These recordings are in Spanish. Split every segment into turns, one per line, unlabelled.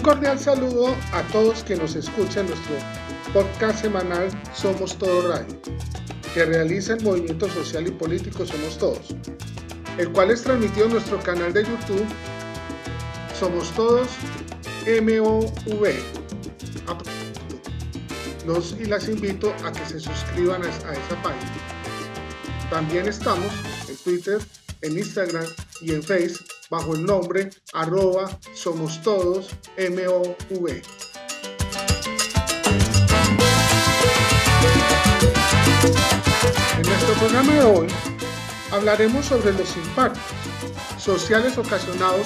cordial saludo a todos que nos escuchan en nuestro podcast semanal Somos Todos Radio, que realiza el movimiento social y político Somos Todos, el cual es transmitido en nuestro canal de YouTube Somos Todos MOV. Los y las invito a que se suscriban a esa página. También estamos en Twitter, en Instagram y en Facebook bajo el nombre @SomosTodosMOV. En nuestro programa de hoy hablaremos sobre los impactos sociales ocasionados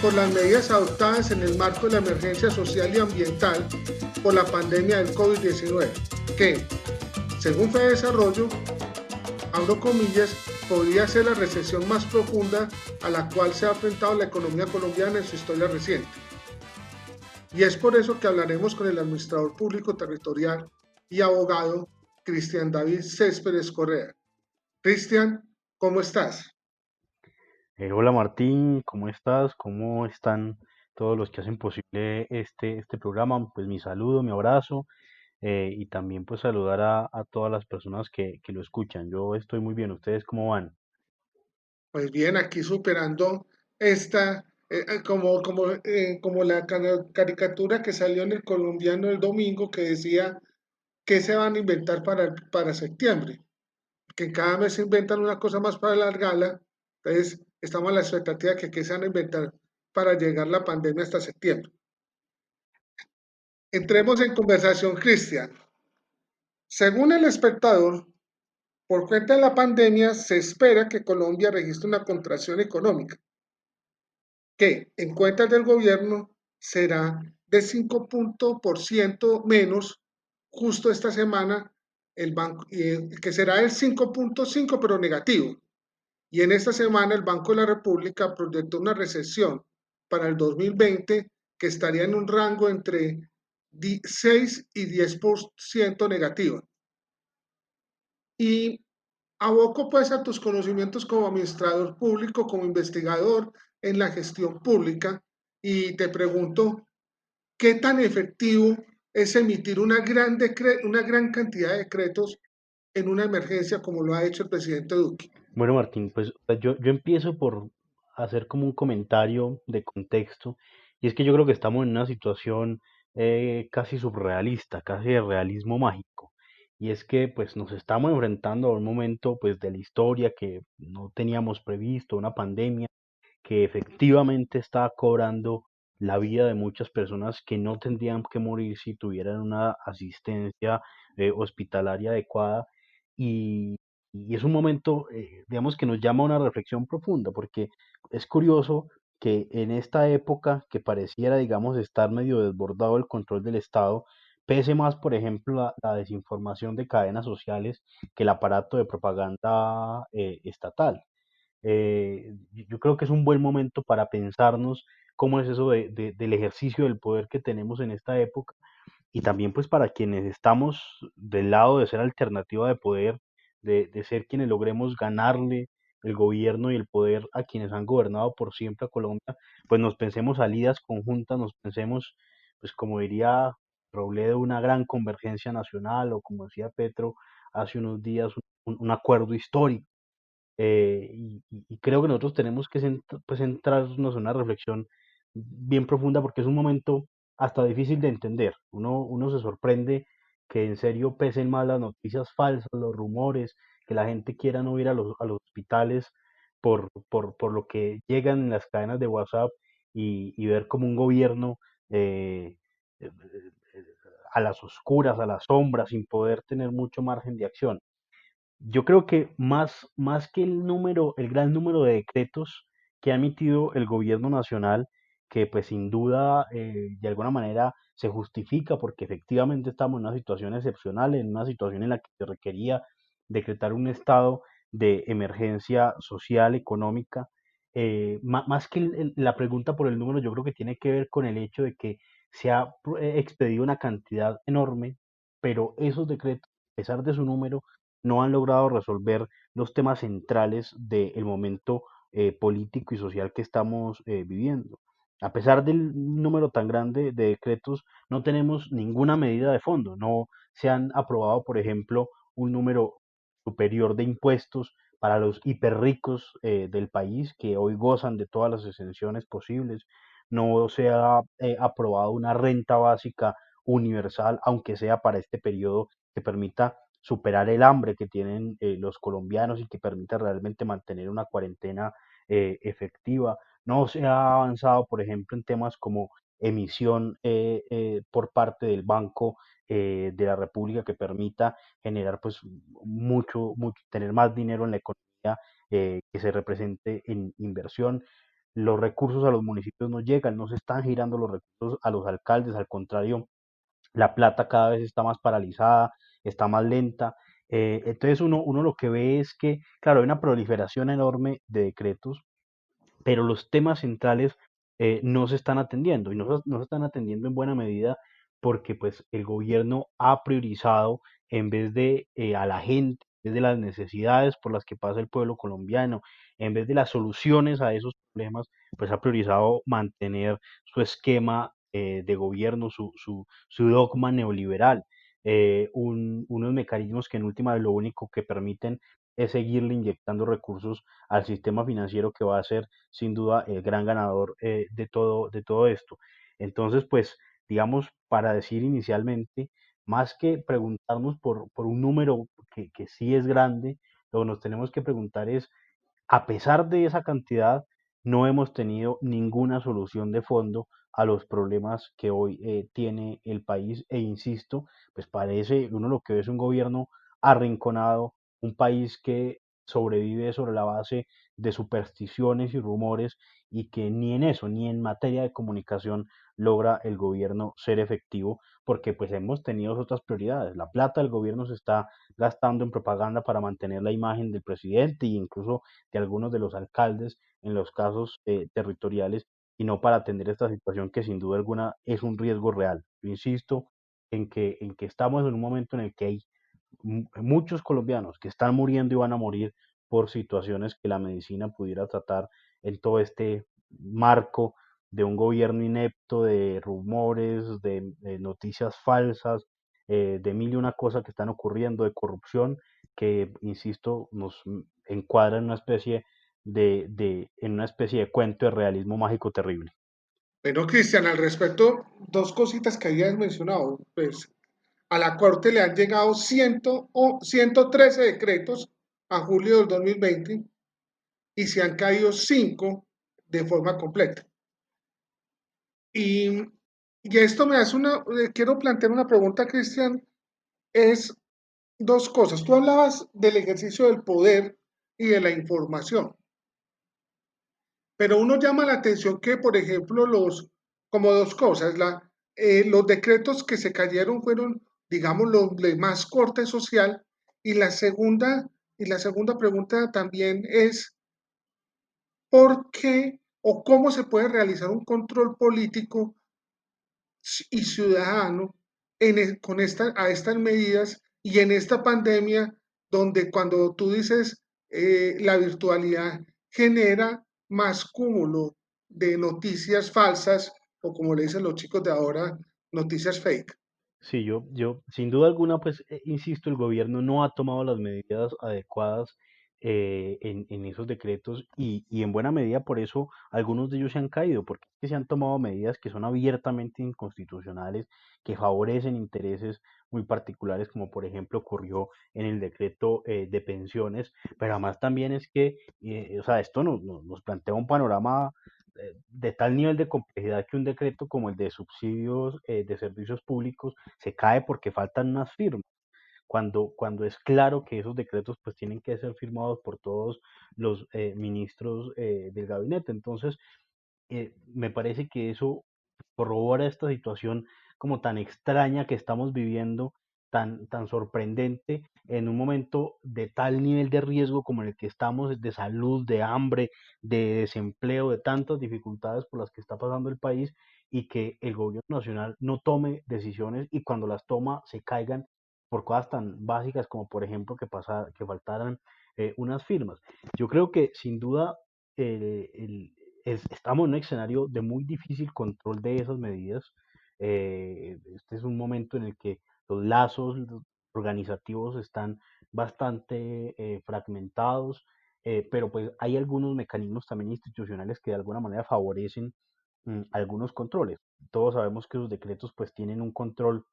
por las medidas adoptadas en el marco de la emergencia social y ambiental por la pandemia del COVID-19, que, según FEDesarrollo, abro comillas, podría ser la recesión más profunda a la cual se ha enfrentado la economía colombiana en su historia reciente. Y es por eso que hablaremos con el administrador público territorial y abogado Cristian David Céspedes Correa. Cristian, ¿cómo estás?
Hola Martín, ¿cómo estás? ¿Cómo están todos los que hacen posible este programa? Pues mi saludo, mi abrazo y también pues saludar a todas las personas que lo escuchan. Yo estoy muy bien, ¿ustedes cómo van?
Pues bien, aquí superando esta, como la caricatura que salió en el Colombiano el domingo que decía qué se van a inventar para septiembre, que cada mes se inventan una cosa más para alargarla, entonces estamos a la expectativa de que qué se van a inventar para llegar la pandemia hasta septiembre. Entremos en conversación, Cristian. Según el espectador, por cuenta de la pandemia, se espera que Colombia registre una contracción económica, que en cuentas del gobierno será de 5% menos justo esta semana, el banco, que será el 5.5 pero negativo. Y en esta semana el Banco de la República proyectó una recesión para el 2020 que estaría en un rango entre 6 y 10% negativa. Y aboco pues a tus conocimientos como administrador público, como investigador en la gestión pública y te pregunto, ¿qué tan efectivo es emitir una gran cantidad de decretos en una emergencia como lo ha hecho el presidente Duque?
Bueno Martín, pues yo empiezo por hacer como un comentario de contexto y es que yo creo que estamos en una situación casi surrealista, casi de realismo mágico. Y es que pues nos estamos enfrentando a un momento pues de la historia que no teníamos previsto, una pandemia que efectivamente está cobrando la vida de muchas personas que no tendrían que morir si tuvieran una asistencia hospitalaria adecuada y, y es un momento, digamos, que nos llama a una reflexión profunda, porque es curioso que en esta época que pareciera, digamos, estar medio desbordado el control del Estado, pese más, por ejemplo, la desinformación de cadenas sociales que el aparato de propaganda estatal. Yo creo que es un buen momento para pensarnos cómo es eso del ejercicio del poder que tenemos en esta época y también pues para quienes estamos del lado de ser alternativa de poder, de ser quienes logremos ganarle el gobierno y el poder a quienes han gobernado por siempre a Colombia, pues nos pensemos salidas conjuntas, nos pensemos, pues como diría Robledo, una gran convergencia nacional o como decía Petro hace unos días, un acuerdo histórico y creo que nosotros tenemos que pues, centrarnos en una reflexión bien profunda porque es un momento hasta difícil de entender. Uno se sorprende que en serio pesen más las noticias falsas, los rumores, que la gente quiera no ir a los hospitales por lo que llegan en las cadenas de WhatsApp y ver como un gobierno eh, eh, eh, a las oscuras, a la sombra, sin poder tener mucho margen de acción. Yo creo que más que el gran número de decretos que ha emitido el gobierno nacional, que pues sin duda de alguna manera se justifica porque efectivamente estamos en una situación excepcional, en una situación en la que se requería decretar un estado de emergencia social, económica, más que la pregunta por el número, yo creo que tiene que ver con el hecho de que se ha expedido una cantidad enorme, pero esos decretos, a pesar de su número, no han logrado resolver los temas centrales del momento político y social que estamos viviendo. A pesar del número tan grande de decretos, no tenemos ninguna medida de fondo. No se han aprobado, por ejemplo, un número superior de impuestos para los hiperricos del país que hoy gozan de todas las exenciones posibles. No se ha aprobado una renta básica universal, aunque sea para este periodo, que permita superar el hambre que tienen los colombianos y que permita realmente mantener una cuarentena efectiva. No se ha avanzado, por ejemplo, en temas como emisión por parte del Banco de la República que permita generar pues tener más dinero en la economía que se represente en inversión. Los recursos a los municipios no llegan, no se están girando los recursos a los alcaldes, al contrario, la plata cada vez está más paralizada, está más lenta. Entonces uno lo que ve es que, claro, hay una proliferación enorme de decretos, pero los temas centrales no se están atendiendo y no se están atendiendo en buena medida porque pues el gobierno ha priorizado en vez de a la gente, en vez de las necesidades por las que pasa el pueblo colombiano, en vez de las soluciones a esos problemas, pues ha priorizado mantener su esquema de gobierno, su dogma neoliberal, unos mecanismos que en última lo único que permiten es seguirle inyectando recursos al sistema financiero que va a ser sin duda el gran ganador de todo esto. Entonces, pues, digamos, para decir inicialmente, más que preguntarnos por un número que sí es grande, lo que nos tenemos que preguntar es, a pesar de esa cantidad, no hemos tenido ninguna solución de fondo a los problemas que hoy tiene el país e insisto, pues parece, uno lo que ve es un gobierno arrinconado, un país que sobrevive sobre la base de supersticiones y rumores y que ni en eso, ni en materia de comunicación logra el gobierno ser efectivo porque pues hemos tenido otras prioridades. La plata del gobierno se está gastando en propaganda para mantener la imagen del presidente e incluso de algunos de los alcaldes en los casos territoriales y no para atender esta situación que sin duda alguna es un riesgo real. Yo insisto en que estamos en un momento en el que hay muchos colombianos que están muriendo y van a morir por situaciones que la medicina pudiera tratar en todo este marco de un gobierno inepto, de rumores, de noticias falsas, de mil y una cosas que están ocurriendo, de corrupción, que, insisto, nos encuadra en una especie de cuento de realismo mágico terrible.
Bueno, Cristian, al respecto, dos cositas que habías mencionado. Pues a la Corte le han llegado 113 decretos a julio del 2020 y se han caído 5 de forma completa. Y, y esto me hace quiero plantear una pregunta, Cristian, es dos cosas. Tú hablabas del ejercicio del poder y de la información, pero uno llama la atención que, por ejemplo, como dos cosas, los decretos que se cayeron fueron, digamos, los de más corte social, y la segunda pregunta también es, ¿por qué o cómo se puede realizar un control político y ciudadano a estas medidas y en esta pandemia donde cuando tú dices la virtualidad genera más cúmulo de noticias falsas o como le dicen los chicos de ahora, noticias fake?
Sí, sin duda alguna, pues, insisto, el gobierno no ha tomado las medidas adecuadas en esos decretos y en buena medida por eso algunos de ellos se han caído, porque es que se han tomado medidas que son abiertamente inconstitucionales, que favorecen intereses muy particulares, como por ejemplo ocurrió en el decreto de pensiones, pero además también es que, o sea, esto nos plantea un panorama de tal nivel de complejidad que un decreto como el de subsidios de servicios públicos se cae porque faltan unas firmas, cuando es claro que esos decretos pues tienen que ser firmados por todos los ministros del gabinete. Entonces, me parece que eso corrobora esta situación como tan extraña que estamos viviendo, tan sorprendente, en un momento de tal nivel de riesgo como en el que estamos, de salud, de hambre, de desempleo, de tantas dificultades por las que está pasando el país y que el gobierno nacional no tome decisiones y cuando las toma se caigan por cosas tan básicas como por ejemplo que faltaran unas firmas. Yo creo que sin duda el, estamos en un escenario de muy difícil control de esas medidas. Este es un momento en el que los lazos organizativos están bastante fragmentados, pero pues hay algunos mecanismos también institucionales que de alguna manera favorecen algunos controles. Todos sabemos que los decretos pues tienen un control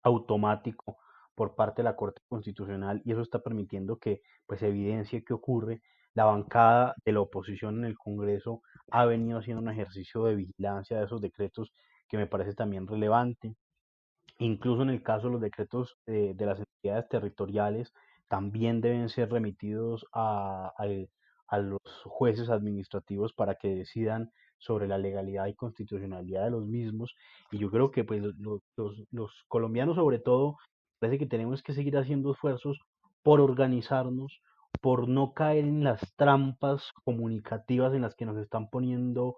automático por parte de la Corte Constitucional y eso está permitiendo que pues evidencie qué ocurre. La bancada de la oposición en el Congreso ha venido haciendo un ejercicio de vigilancia de esos decretos que me parece también relevante. Incluso en el caso de los decretos de las entidades territoriales, también deben ser remitidos a los jueces administrativos para que decidan sobre la legalidad y constitucionalidad de los mismos. Y yo creo que pues, los colombianos sobre todo, parece que tenemos que seguir haciendo esfuerzos por organizarnos, por no caer en las trampas comunicativas en las que nos están poniendo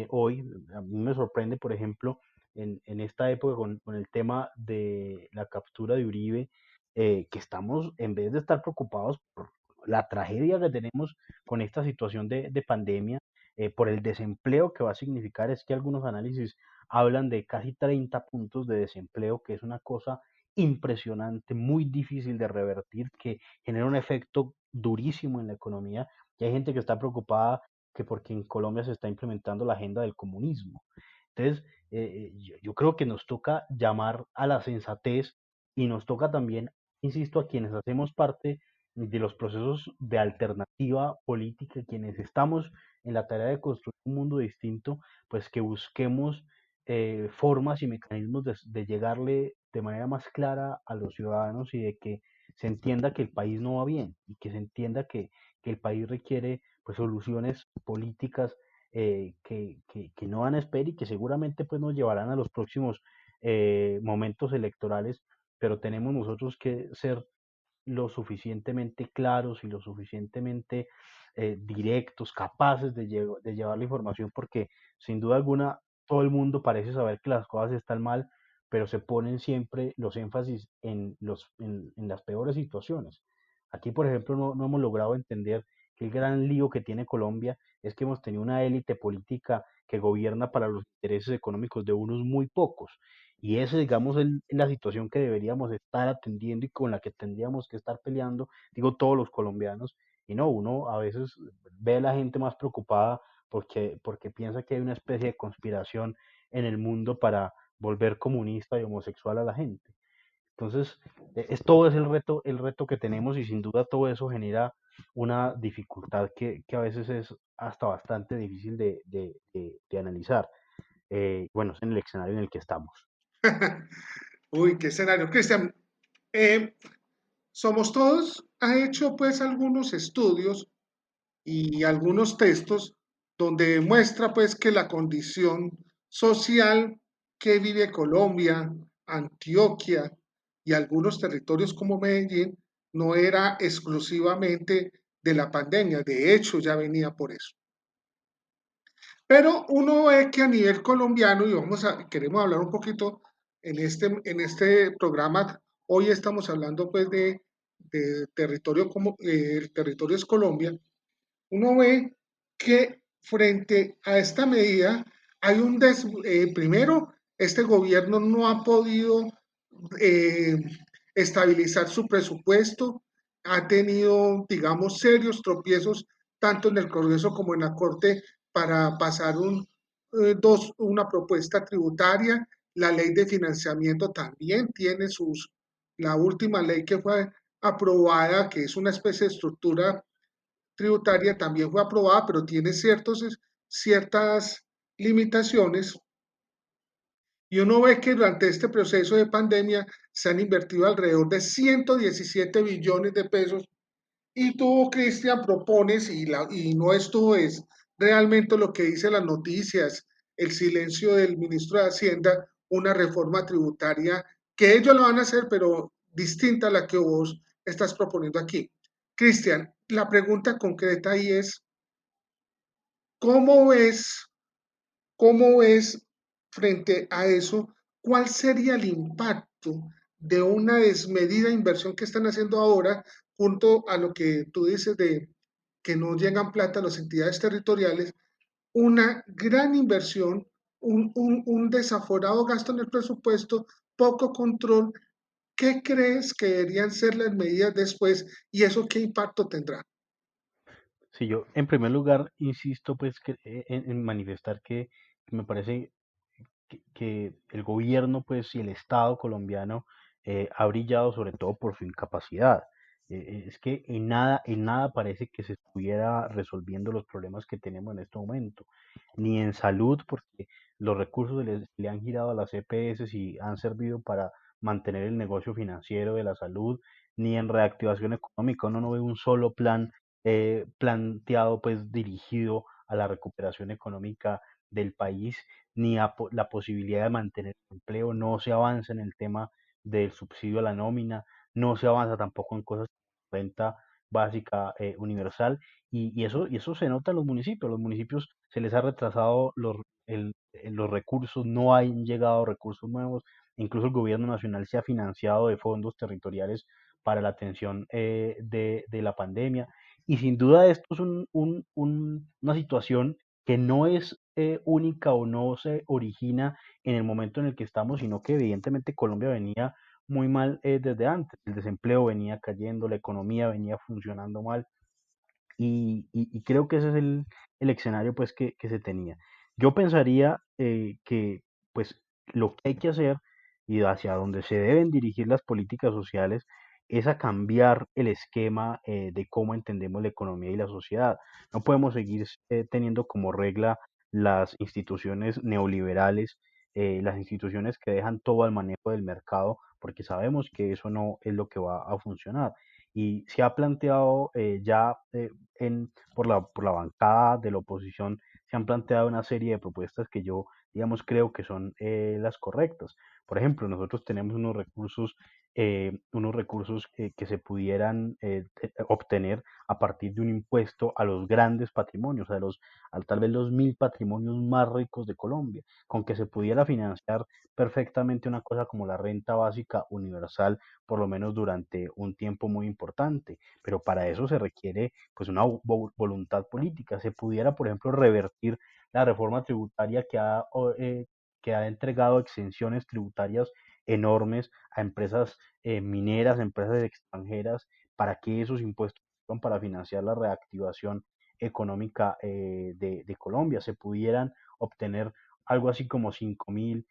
hoy. A mí me sorprende, por ejemplo, en esta época con el tema de la captura de Uribe, que estamos, en vez de estar preocupados por la tragedia que tenemos con esta situación de pandemia, por el desempleo que va a significar, es que algunos análisis hablan de casi 30 puntos de desempleo, que es una cosa impresionante, muy difícil de revertir, que genera un efecto durísimo en la economía. Y hay gente que está preocupada que porque en Colombia se está implementando la agenda del comunismo. Entonces, yo creo que nos toca llamar a la sensatez y nos toca también, insisto, a quienes hacemos parte de los procesos de alternativa política, quienes estamos en la tarea de construir un mundo distinto, pues que busquemos formas y mecanismos de llegarle de manera más clara a los ciudadanos y de que se entienda que el país no va bien y que se entienda que el país requiere pues soluciones políticas que no van a esperar y que seguramente pues nos llevarán a los próximos momentos electorales, pero tenemos nosotros que ser lo suficientemente claros y lo suficientemente directos, capaces de llevar la información, porque sin duda alguna todo el mundo parece saber que las cosas están mal, pero se ponen siempre los énfasis en las peores situaciones. Aquí, por ejemplo, no hemos logrado entender que el gran lío que tiene Colombia es que hemos tenido una élite política que gobierna para los intereses económicos de unos muy pocos. Y esa, digamos, es la situación que deberíamos estar atendiendo y con la que tendríamos que estar peleando, digo, todos los colombianos. Y no, uno a veces ve a la gente más preocupada porque piensa que hay una especie de conspiración en el mundo para volver comunista y homosexual a la gente. Entonces, todo es el reto que tenemos y sin duda todo eso genera una dificultad que a veces es hasta bastante difícil de analizar. Bueno, es en el escenario en el que estamos.
Uy, qué escenario. Cristian, eh, Somos Todos ha hecho pues algunos estudios y algunos textos donde muestra pues que la condición social que vive Colombia, Antioquia y algunos territorios como Medellín no era exclusivamente de la pandemia, de hecho ya venía por eso. Pero uno ve que a nivel colombiano, y queremos hablar un poquito en este programa, hoy estamos hablando pues de territorio como el territorio es Colombia, uno ve que frente a esta medida hay primero, este gobierno no ha podido eh, estabilizar su presupuesto, ha tenido, digamos, serios tropiezos tanto en el Congreso como en la Corte para pasar una propuesta tributaria. La ley de financiamiento también tiene la última ley que fue aprobada, que es una especie de estructura tributaria, también fue aprobada, pero tiene ciertas limitaciones. Y uno ve que durante este proceso de pandemia se han invertido alrededor de 117 billones de pesos. Y tú, Cristian, propones, y no esto es realmente lo que dice las noticias, el silencio del ministro de Hacienda, una reforma tributaria que ellos lo van a hacer, pero distinta a la que vos estás proponiendo aquí. Cristian, la pregunta concreta ahí es, ¿cómo ves ¿Cómo ves frente a eso? ¿Cuál sería el impacto de una desmedida inversión que están haciendo ahora junto a lo que tú dices de que no llegan plata a las entidades territoriales? una gran inversión, un desaforado gasto en el presupuesto, poco control. ¿Qué crees que deberían ser las medidas después y eso qué impacto tendrá?
Si yo, en primer lugar, insisto pues en manifestar que me parece que el gobierno pues y el Estado colombiano ha brillado sobre todo por su incapacidad. Es que en nada parece que se estuviera resolviendo los problemas que tenemos en este momento, ni en salud, porque los recursos le han girado a las EPS y han servido para mantener el negocio financiero de la salud, ni en reactivación económica. Uno no ve un solo plan planteado, pues dirigido a la recuperación económica del país, ni a la posibilidad de mantener el empleo. No se avanza en el tema del subsidio a la nómina, no se avanza tampoco en cosas como renta básica universal, y eso se nota en los municipios. Los municipios se les ha retrasado los recursos, no han llegado recursos nuevos, incluso el gobierno nacional se ha financiado de fondos territoriales para la atención de la pandemia. Y sin duda esto es una situación que no es única o no se origina en el momento en el que estamos, sino que evidentemente Colombia venía muy mal desde antes. El desempleo venía cayendo, la economía venía funcionando mal, y creo que ese es el escenario pues que se tenía. Yo pensaría que pues lo que hay que hacer y hacia donde se deben dirigir las políticas sociales es a cambiar el esquema de cómo entendemos la economía y la sociedad. No podemos seguir teniendo como regla las instituciones neoliberales, las instituciones que dejan todo al manejo del mercado, porque sabemos que eso no es lo que va a funcionar. Y se ha planteado por la bancada de la oposición, se han planteado una serie de propuestas que yo, digamos, creo que son las correctas. Por ejemplo, nosotros tenemos unos recursos que se pudieran obtener a partir de un impuesto a los grandes patrimonios, a tal vez los 1.000 patrimonios más ricos de Colombia, con que se pudiera financiar perfectamente una cosa como la renta básica universal, por lo menos durante un tiempo muy importante. Pero para eso se requiere pues una voluntad política. Se pudiera, por ejemplo, revertir la reforma tributaria que ha entregado exenciones tributarias enormes a empresas mineras, a empresas extranjeras, para que esos impuestos sirvan para financiar la reactivación económica de Colombia. Se pudieran obtener algo así como 5.000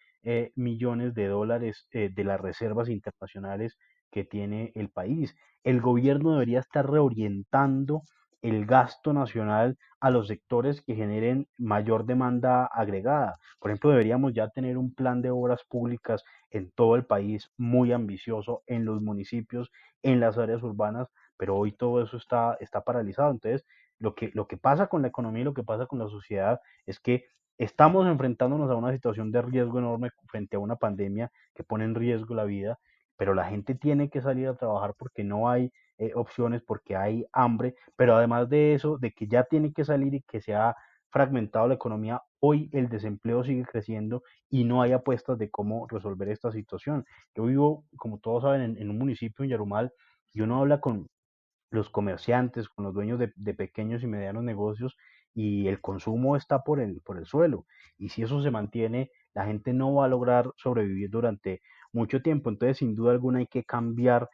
millones de dólares de las reservas internacionales que tiene el país. El gobierno debería estar reorientando el gasto nacional a los sectores que generen mayor demanda agregada. Por ejemplo, deberíamos ya tener un plan de obras públicas en todo el país muy ambicioso, en los municipios, en las áreas urbanas, pero hoy todo eso está paralizado. Entonces, lo que pasa con la economía y lo que pasa con la sociedad es que estamos enfrentándonos a una situación de riesgo enorme frente a una pandemia que pone en riesgo la vida, pero la gente tiene que salir a trabajar porque no hay opciones, porque hay hambre, pero además de eso, de que ya tiene que salir y que se ha fragmentado la economía, hoy el desempleo sigue creciendo y no hay apuestas de cómo resolver esta situación. Yo vivo, como todos saben, en un municipio en Yarumal, y uno habla con los comerciantes, con los dueños de pequeños y medianos negocios, y el consumo está por el suelo. Y si eso se mantiene, la gente no va a lograr sobrevivir durante mucho tiempo. Entonces, sin duda alguna, hay que cambiar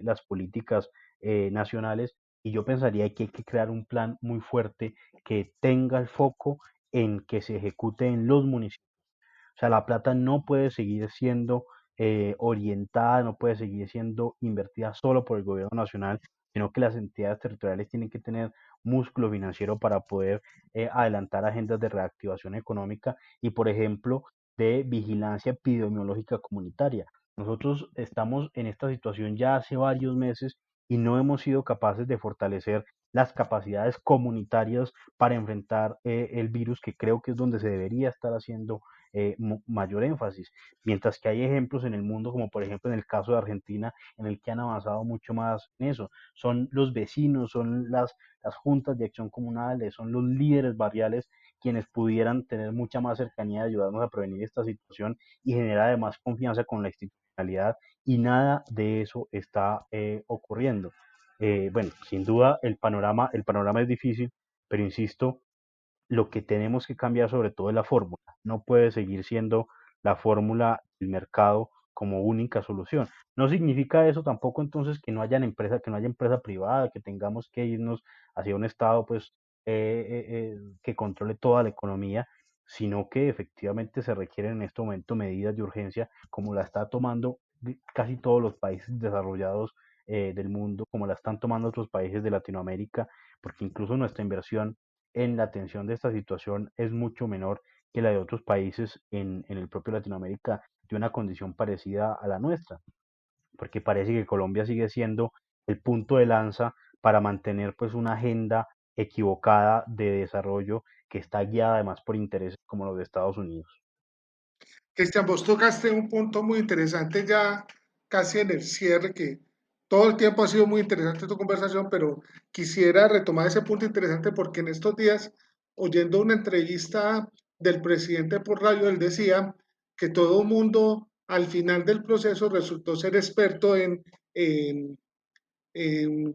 las políticas nacionales, y yo pensaría que hay que crear un plan muy fuerte que tenga el foco en que se ejecute en los municipios. O sea, la plata no puede seguir siendo orientada, no puede seguir siendo invertida solo por el gobierno nacional, sino que las entidades territoriales tienen que tener músculo financiero para poder adelantar agendas de reactivación económica y, por ejemplo, de vigilancia epidemiológica comunitaria. Nosotros estamos en esta situación ya hace varios meses y no hemos sido capaces de fortalecer las capacidades comunitarias para enfrentar el virus, que creo que es donde se debería estar haciendo mayor énfasis, mientras que hay ejemplos en el mundo, como por ejemplo en el caso de Argentina, en el que han avanzado mucho más en eso. Son los vecinos, son las juntas de acción comunales, son los líderes barriales quienes pudieran tener mucha más cercanía de ayudarnos a prevenir esta situación y generar además confianza con la institucionalidad, y nada de eso está ocurriendo. Bueno, sin duda el panorama es difícil, pero insisto, lo que tenemos que cambiar sobre todo es la fórmula. No puede seguir siendo la fórmula del mercado como única solución. No significa eso tampoco entonces que no haya empresa, que no haya empresa privada, que tengamos que irnos hacia un estado pues que controle toda la economía, sino que efectivamente se requieren en este momento medidas de urgencia como la está tomando casi todos los países desarrollados del mundo, como la están tomando otros países de Latinoamérica, porque incluso nuestra inversión en la atención de esta situación es mucho menor que la de otros países en el propio Latinoamérica de una condición parecida a la nuestra, porque parece que Colombia sigue siendo el punto de lanza para mantener pues una agenda equivocada de desarrollo que está guiada además por intereses como los de Estados Unidos.
Cristian, vos tocaste un punto muy interesante ya casi en el cierre, que todo el tiempo ha sido muy interesante tu conversación, pero quisiera retomar ese punto interesante porque en estos días, oyendo una entrevista del presidente por radio, él decía que todo el mundo al final del proceso resultó ser experto en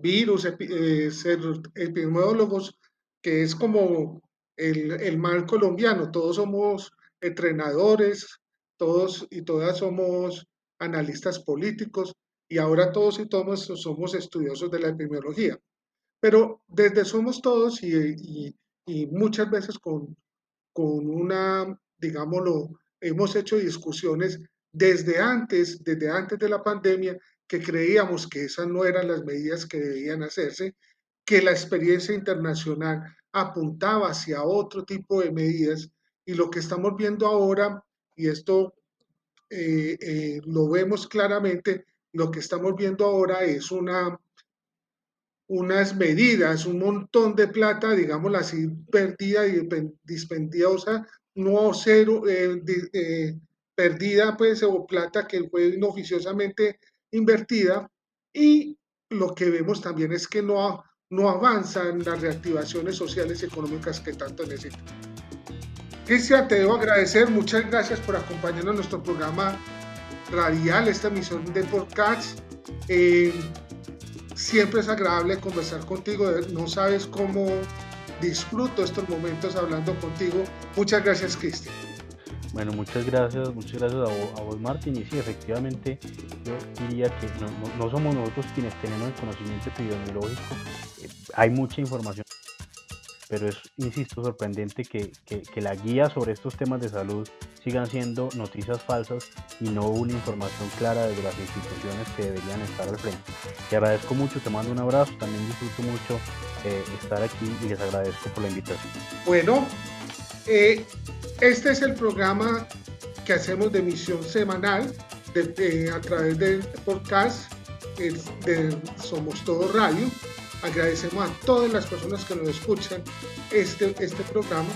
virus, ser epidemiólogos, que es como el mal colombiano. Todos somos entrenadores, todos y todas somos analistas políticos y ahora todos y todos somos estudiosos de la epidemiología. Pero desde somos todos y muchas veces con una, digámoslo, hemos hecho discusiones desde antes de la pandemia, que creíamos que esas no eran las medidas que debían hacerse, que la experiencia internacional apuntaba hacia otro tipo de medidas y lo que estamos viendo ahora, y esto lo vemos claramente, lo que estamos viendo ahora es unas medidas, un montón de plata, digámoslo así, perdida y dispendiosa, no cero, perdida pues, o plata que fue inoficiosamente invertida, y lo que vemos también es que no avanzan las reactivaciones sociales y económicas que tanto necesitan. Cristian, te debo agradecer, muchas gracias por acompañarnos en nuestro programa radial, esta emisión de podcast. Siempre es agradable conversar contigo, no sabes cómo disfruto estos momentos hablando contigo. Muchas gracias, Cristian.
Bueno, muchas gracias a vos, Martín. Y sí, efectivamente, yo diría que no somos nosotros quienes tenemos el conocimiento epidemiológico. Hay mucha información, pero es, insisto, sorprendente que la guía sobre estos temas de salud sigan siendo noticias falsas y no una información clara desde las instituciones que deberían estar al frente. Te agradezco mucho, te mando un abrazo, también disfruto mucho estar aquí y les agradezco por la invitación.
Bueno, este es el programa que hacemos de emisión semanal a través del podcast de Somos Todo Radio. Agradecemos a todas las personas que nos escuchan este programa,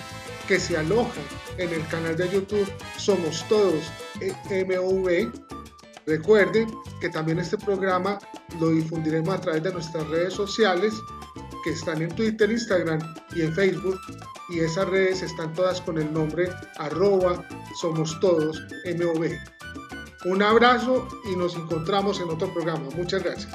que se aloja en el canal de YouTube Somos Todos MOV. Recuerden que también este programa lo difundiremos a través de nuestras redes sociales, que están en Twitter, Instagram y en Facebook, y esas redes están todas con el nombre @Somos Todos MOV. Un abrazo y nos encontramos en otro programa. Muchas gracias.